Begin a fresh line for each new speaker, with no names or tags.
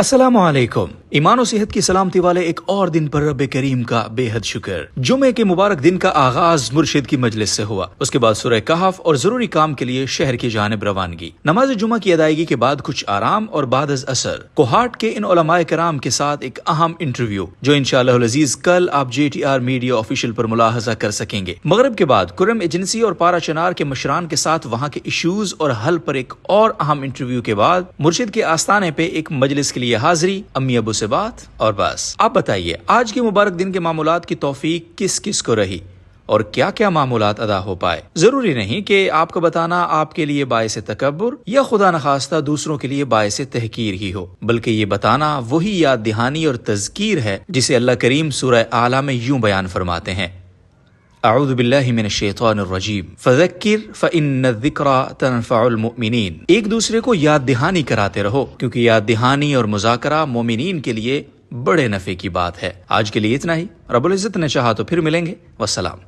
अस्सलामु अलैकुम। ईमान और सेहत की सलामती वाले एक और दिन पर रब करीम का बेहद शुक्र। जुमे के मुबारक दिन का आगाज मुर्शिद की मजलिस से हुआ। उसके बाद सूरह कहफ और जरूरी काम के लिए शहर की जानिब रवानगी। नमाज जुमा की अदायगी के बाद कुछ आराम और बाद असर कोहाट के इन उलमाए कराम के साथ एक अहम इंटरव्यू जो इंशाअल्लाह अजीज कल आप JTR मीडिया ऑफिशियल पर मुलाहजा कर सकेंगे। मगरिब के बाद कुरम एजेंसी और पारा चनार के मशरान के साथ वहाँ के इश्यूज और हल पर एक और अहम इंटरव्यू के बाद मुर्शिद के आस्थाने पे एक मजलिस के लिए हाजिरी, अम्मी अबू से बात और बस। आप बताइए आज के मुबारक दिन के मामूलात की तौफीक किस किस को रही और क्या क्या मामूलात अदा हो पाए। जरूरी नहीं कि आपको बताना आपके लिए बायस तकब्बुर या खुदा नखास्ता दूसरों के लिए बायस तहकीर ही हो, बल्कि ये बताना वही याद दहानी और तज़कीर है जिसे अल्लाह करीम सूरह आला में यूं बयान फरमाते हैं, अऊज़ु बिल्लाहि मिनश शैतानिर रजीम फज़क्किर फ़इन्न ज़िक्रा तनफ़उल मुमिनीन। एक दूसरे को याद दहानी कराते रहो क्योंकि याद दहानी और मुज़ाकरा मोमिनीन के लिए बड़े नफ़े की बात है। आज के लिए इतना ही। रब्बुल इज़्ज़त ने चाहा तो फिर मिलेंगे। वस्सलाम।